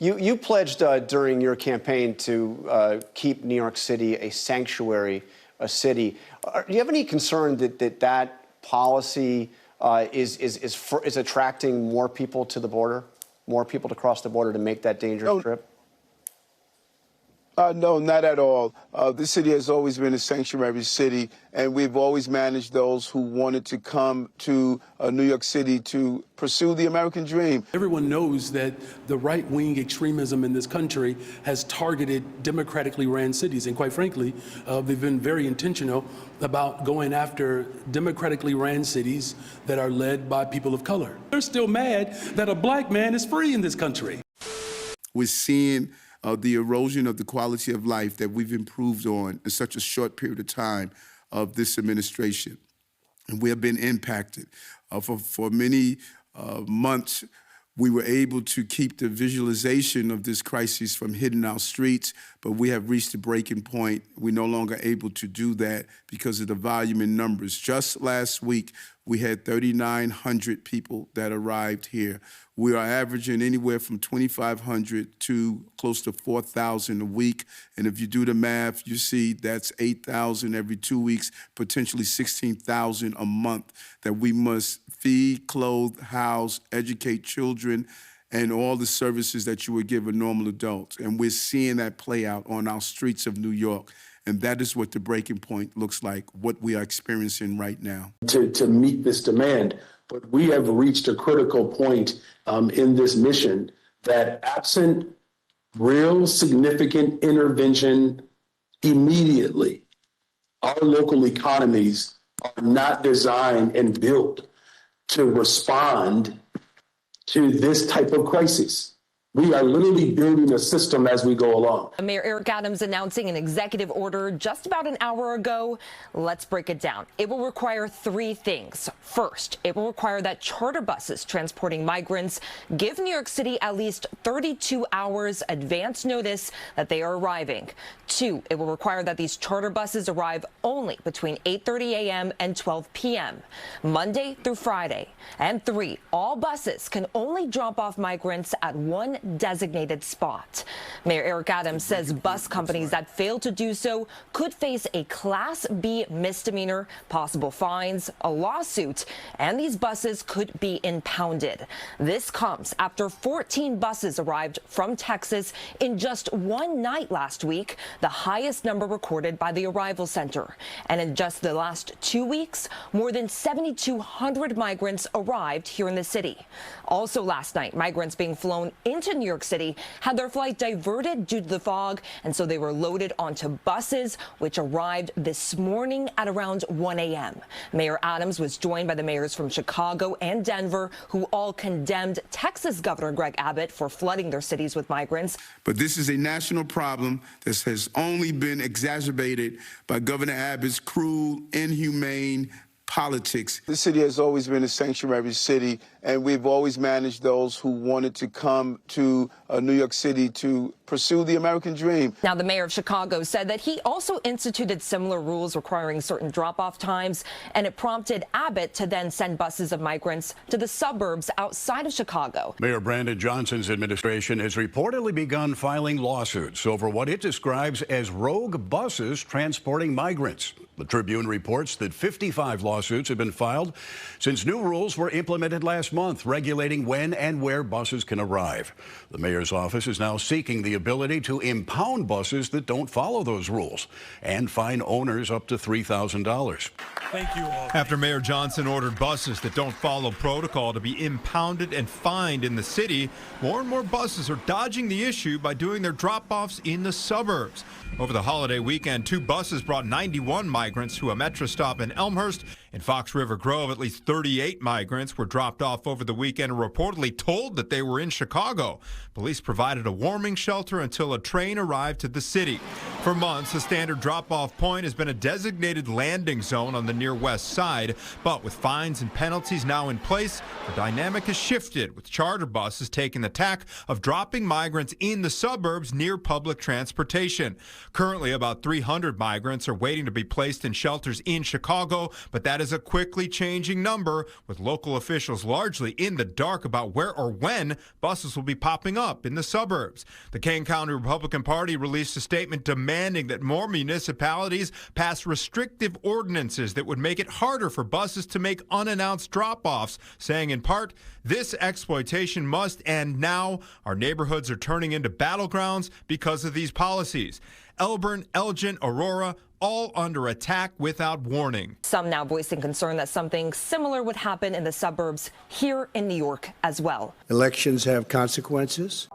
You pledged during your campaign to keep New York City a sanctuary, a city. Do you have any concern that policy is attracting more people to the border, more people to cross the border to make that dangerous trip? No, not at all. The city has always been a sanctuary city, and we've always managed those who wanted to come to New York City to pursue the American dream. Everyone knows that the right-wing extremism in this country has targeted democratically ran cities, and quite frankly, they've been very intentional about going after democratically ran cities that are led by people of color. They're still mad that a black man is free in this country. We're seeing the erosion of the quality of life that we've improved on in such a short period of time of this administration. And we have been impacted. For many months, we were able to keep the visualization of this crisis from hitting our streets, but we have reached a breaking point. We're no longer able to do that because of the volume in numbers. Just last week, we had 3,900 people that arrived here. We are averaging anywhere from 2,500 to close to 4,000 a week. And if you do the math, you see that's 8,000 every 2 weeks, potentially 16,000 a month that we must feed, clothe, house, educate children, and all the services that you would give a normal adult. And we're seeing that play out on our streets of New York. And that is what the breaking point looks like, what we are experiencing right now. To meet this demand, but we have reached a critical point in this mission that absent real significant intervention immediately, our local economies are not designed and built to respond to this type of crisis. We are literally building a system as we go along. Mayor Eric Adams announcing an executive order just about an hour ago. Let's break it down. It will require 3 things. First, it will require that charter buses transporting migrants give New York City at least 32 hours advance notice that they are arriving. 2, it will require that these charter buses arrive only between 8:30 a.m. and 12 p.m. Monday through Friday. And 3, all buses can only drop off migrants at one designated spot. Mayor Eric Adams says bus companies that fail to do so could face a Class B misdemeanor, possible fines, a lawsuit, and these buses could be impounded. This comes after 14 buses arrived from Texas in just one night last week, the highest number recorded by the arrival center. And in just the last 2 weeks, more than 7,200 migrants arrived here in the city. Also last night, migrants being flown into New York City had their flight diverted due to the fog, and so they were loaded onto buses, which arrived this morning at around 1 a.m. Mayor Adams was joined by the mayors from Chicago and Denver, who all condemned Texas Governor Greg Abbott for flooding their cities with migrants. But this is a national problem that has only been exacerbated by Governor Abbott's cruel, inhumane politics. The city has always been a sanctuary city, and we've always managed those who wanted to come to New York City to pursue the American dream. Now, the mayor of Chicago said that he also instituted similar rules requiring certain drop-off times, and it prompted Abbott to then send buses of migrants to the suburbs outside of Chicago. Mayor Brandon Johnson's administration has reportedly begun filing lawsuits over what it describes as rogue buses transporting migrants. The Tribune reports that 55 lawsuits have been filed since new rules were implemented last month regulating when and where buses can arrive. The mayor's office is now seeking the ability to impound buses that don't follow those rules and fine owners up to $3,000. Thank you all. After Mayor Johnson ordered buses that don't follow protocol to be impounded and fined in the city, more and more buses are dodging the issue by doing their drop-offs in the suburbs. Over the holiday weekend, 2 buses brought 91 migrants to a Metro stop in Elmhurst. In Fox River Grove, at least 38 migrants were dropped off over the weekend and reportedly told that they were in Chicago. Police provided a warming shelter until a train arrived to the city. For months, the standard drop-off point has been a designated landing zone on the near west side, but with fines and penalties now in place, the dynamic has shifted, with charter buses taking the tack of dropping migrants in the suburbs near public transportation. Currently, about 300 migrants are waiting to be placed in shelters in Chicago, but that is a quickly changing number, with local officials largely in the dark about where or when buses will be popping up in the suburbs. The Kane County Republican Party released a statement demanding that more municipalities pass restrictive ordinances that would make it harder for buses to make unannounced drop-offs, saying in part, this exploitation must end now. Our neighborhoods are turning into battlegrounds because of these policies. Elburn, Elgin, Aurora, all under attack without warning. Some now voicing concern that something similar would happen in the suburbs here in New York as well. Elections have consequences.